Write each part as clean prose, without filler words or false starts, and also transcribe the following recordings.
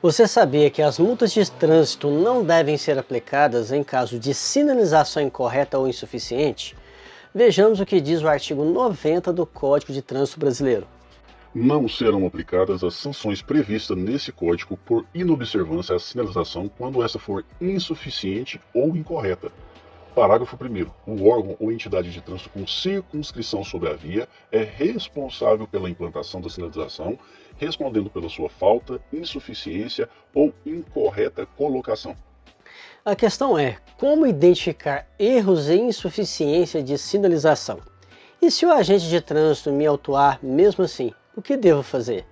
Você sabia que as multas de trânsito não devem ser aplicadas em caso de sinalização incorreta ou insuficiente? Vejamos o que diz o artigo 90 do Código de Trânsito Brasileiro. Não serão aplicadas as sanções previstas nesse Código por inobservância à sinalização quando essa for insuficiente ou incorreta. Parágrafo 1º. O órgão ou entidade de trânsito com circunscrição sobre a via é responsável pela implantação da sinalização, respondendo pela sua falta, insuficiência ou incorreta colocação. A questão é, como identificar erros e insuficiência de sinalização? E se o agente de trânsito me autuar mesmo assim, o que devo fazer?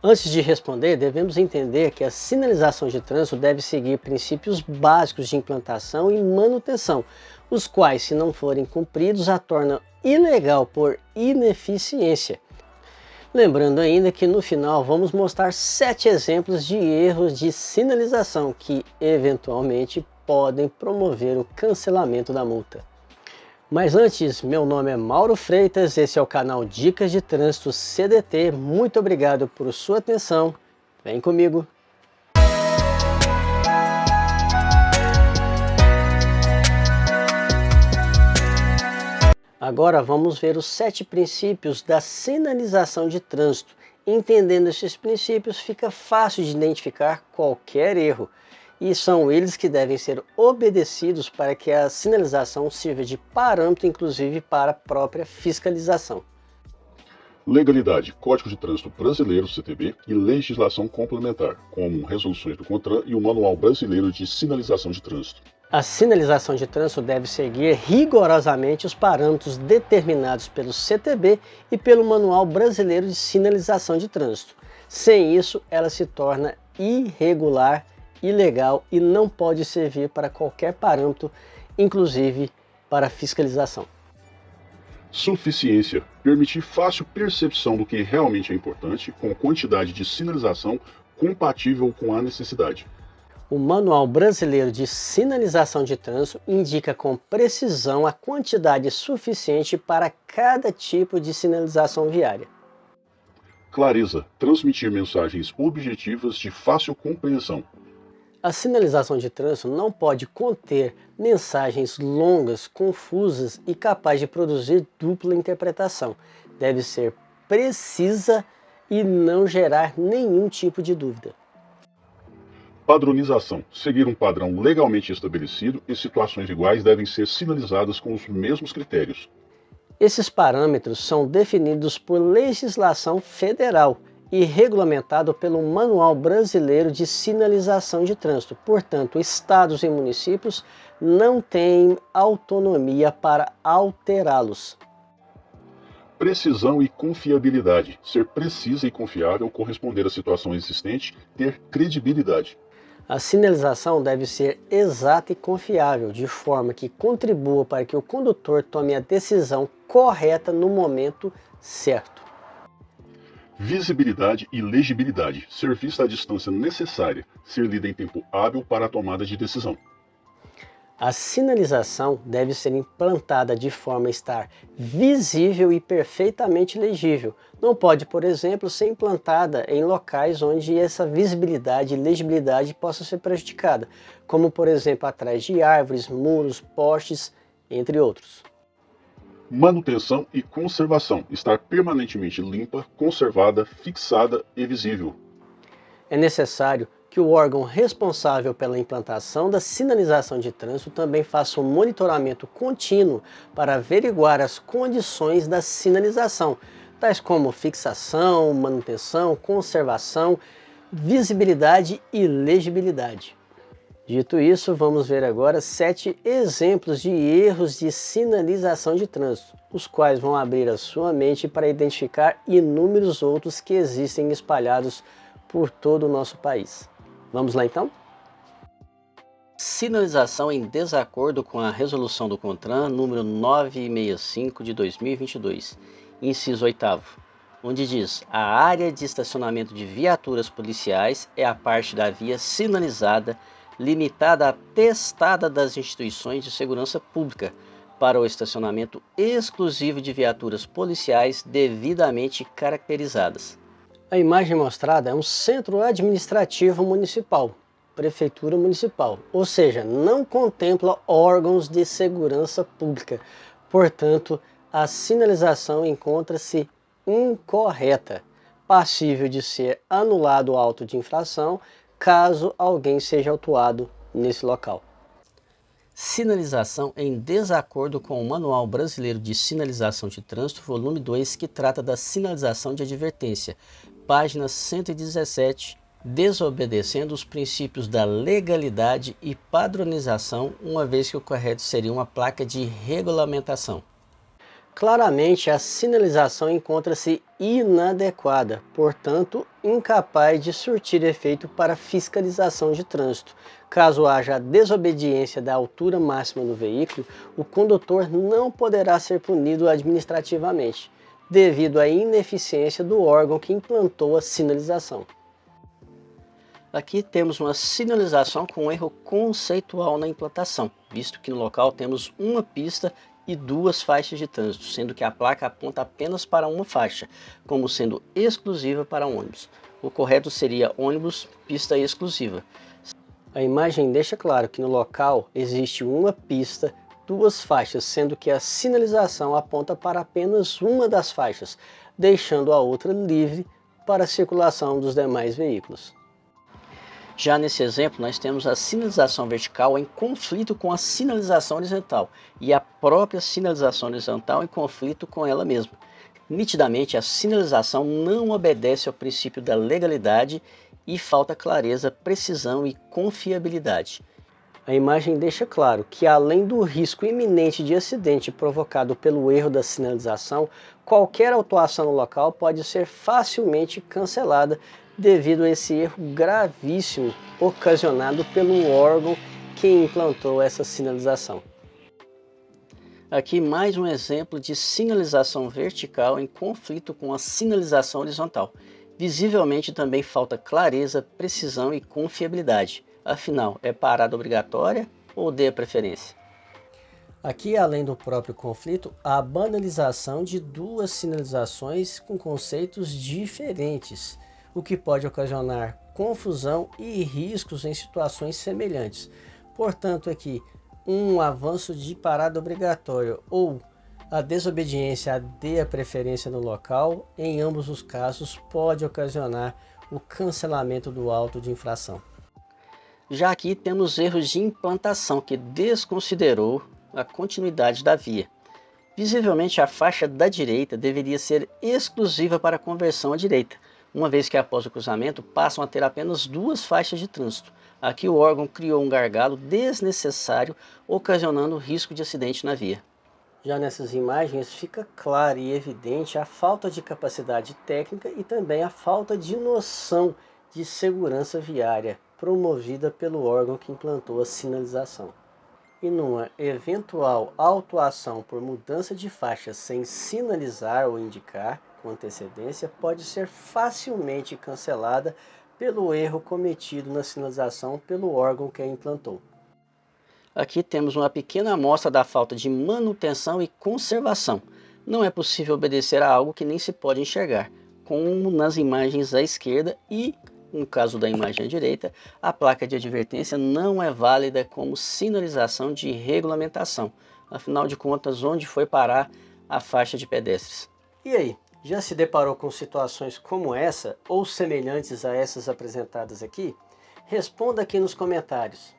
Antes de responder, devemos entender que a sinalização de trânsito deve seguir princípios básicos de implantação e manutenção, os quais, se não forem cumpridos, a tornam ilegal por ineficiência. Lembrando ainda que no final vamos mostrar 7 exemplos de erros de sinalização que, eventualmente, podem promover o cancelamento da multa. Mas antes, meu nome é Mauro Freitas, esse é o canal Dicas de Trânsito CDT. Muito obrigado por sua atenção. Vem comigo! Agora vamos ver os 7 princípios da sinalização de trânsito. Entendendo esses princípios, fica fácil de identificar qualquer erro. E são eles que devem ser obedecidos para que a sinalização sirva de parâmetro, inclusive para a própria fiscalização. Legalidade, Código de Trânsito Brasileiro, CTB, e legislação complementar, como resoluções do CONTRAN e o Manual Brasileiro de Sinalização de Trânsito. A sinalização de trânsito deve seguir rigorosamente os parâmetros determinados pelo CTB e pelo Manual Brasileiro de Sinalização de Trânsito. Sem isso, ela se torna irregular, ilegal e não pode servir para qualquer parâmetro, inclusive para fiscalização. Suficiência, permitir fácil percepção do que realmente é importante, com quantidade de sinalização compatível com a necessidade. O Manual Brasileiro de Sinalização de Trânsito indica com precisão a quantidade suficiente para cada tipo de sinalização viária. Clareza, transmitir mensagens objetivas de fácil compreensão. A sinalização de trânsito não pode conter mensagens longas, confusas e capazes de produzir dupla interpretação. Deve ser precisa e não gerar nenhum tipo de dúvida. Padronização, seguir um padrão legalmente estabelecido e situações iguais devem ser sinalizadas com os mesmos critérios. Esses parâmetros são definidos por legislação federal e regulamentado pelo Manual Brasileiro de Sinalização de Trânsito. Portanto, estados e municípios não têm autonomia para alterá-los. Precisão e confiabilidade, ser precisa e confiável, corresponder à situação existente, ter credibilidade. A sinalização deve ser exata e confiável, de forma que contribua para que o condutor tome a decisão correta no momento certo. Visibilidade e legibilidade, ser vista a distância necessária, ser lida em tempo hábil para a tomada de decisão. A sinalização deve ser implantada de forma a estar visível e perfeitamente legível. Não pode, por exemplo, ser implantada em locais onde essa visibilidade e legibilidade possa ser prejudicada, como por exemplo atrás de árvores, muros, postes, entre outros. Manutenção e conservação, estar permanentemente limpa, conservada, fixada e visível. É necessário que o órgão responsável pela implantação da sinalização de trânsito também faça um monitoramento contínuo para averiguar as condições da sinalização, tais como fixação, manutenção, conservação, visibilidade e legibilidade. Dito isso, vamos ver agora 7 exemplos de erros de sinalização de trânsito, os quais vão abrir a sua mente para identificar inúmeros outros que existem espalhados por todo o nosso país. Vamos lá então? Sinalização em desacordo com a resolução do CONTRAN número 965 de 2022, inciso 8º, onde diz: a área de estacionamento de viaturas policiais é a parte da via sinalizada limitada à testada das instituições de segurança pública para o estacionamento exclusivo de viaturas policiais devidamente caracterizadas. A imagem mostrada é um centro administrativo municipal, prefeitura municipal, ou seja, não contempla órgãos de segurança pública. Portanto, a sinalização encontra-se incorreta, passível de ser anulado o auto de infração caso alguém seja autuado nesse local. Sinalização em desacordo com o Manual Brasileiro de Sinalização de Trânsito, volume 2, que trata da sinalização de advertência, página 117, desobedecendo os princípios da legalidade e padronização, uma vez que o correto seria uma placa de regulamentação. Claramente, a sinalização encontra-se inadequada, portanto, incapaz de surtir efeito para fiscalização de trânsito. Caso haja desobediência da altura máxima do veículo, o condutor não poderá ser punido administrativamente, devido à ineficiência do órgão que implantou a sinalização. Aqui temos uma sinalização com erro conceitual na implantação, visto que no local temos uma pista e duas faixas de trânsito, sendo que a placa aponta apenas para uma faixa, como sendo exclusiva para ônibus. O correto seria ônibus, pista exclusiva. A imagem deixa claro que no local existe uma pista, duas faixas, sendo que a sinalização aponta para apenas uma das faixas, deixando a outra livre para a circulação dos demais veículos. Já nesse exemplo, nós temos a sinalização vertical em conflito com a sinalização horizontal e a própria sinalização horizontal em conflito com ela mesma. Nitidamente, a sinalização não obedece ao princípio da legalidade e falta clareza, precisão e confiabilidade. A imagem deixa claro que, além do risco iminente de acidente provocado pelo erro da sinalização, qualquer autuação no local pode ser facilmente cancelada devido a esse erro gravíssimo ocasionado pelo órgão que implantou essa sinalização. Aqui mais um exemplo de sinalização vertical em conflito com a sinalização horizontal. Visivelmente também falta clareza, precisão e confiabilidade. Afinal, é parada obrigatória ou dê a preferência? Aqui, além do próprio conflito, há a banalização de duas sinalizações com conceitos diferentes, o que pode ocasionar confusão e riscos em situações semelhantes. Portanto, aqui, um avanço de parada obrigatória ou a desobediência a dê a preferência no local, em ambos os casos, pode ocasionar o cancelamento do auto de infração. Já aqui temos erros de implantação que desconsiderou a continuidade da via. Visivelmente, a faixa da direita deveria ser exclusiva para a conversão à direita, uma vez que após o cruzamento passam a ter apenas duas faixas de trânsito. Aqui o órgão criou um gargalo desnecessário, ocasionando risco de acidente na via. Já nessas imagens fica clara e evidente a falta de capacidade técnica e também a falta de noção de segurança viária promovida pelo órgão que implantou a sinalização. E numa eventual autuação por mudança de faixa sem sinalizar ou indicar com antecedência, pode ser facilmente cancelada pelo erro cometido na sinalização pelo órgão que a implantou. Aqui temos uma pequena amostra da falta de manutenção e conservação. Não é possível obedecer a algo que nem se pode enxergar, como nas imagens à esquerda e, no caso da imagem à direita, a placa de advertência não é válida como sinalização de regulamentação. Afinal de contas, onde foi parar a faixa de pedestres? E aí, já se deparou com situações como essa ou semelhantes a essas apresentadas aqui? Responda aqui nos comentários.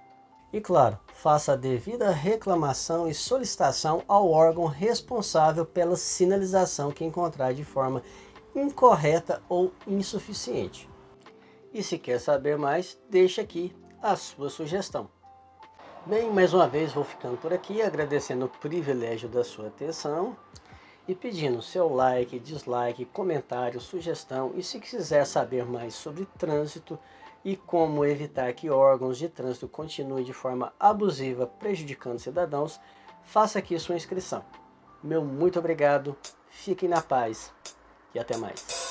E claro, faça a devida reclamação e solicitação ao órgão responsável pela sinalização que encontrar de forma incorreta ou insuficiente. E se quer saber mais, deixe aqui a sua sugestão. Bem, mais uma vez vou ficando por aqui, agradecendo o privilégio da sua atenção e pedindo seu like, dislike, comentário, sugestão, e se quiser saber mais sobre trânsito e como evitar que órgãos de trânsito continuem de forma abusiva prejudicando cidadãos, faça aqui sua inscrição. Meu muito obrigado, fiquem na paz e até mais.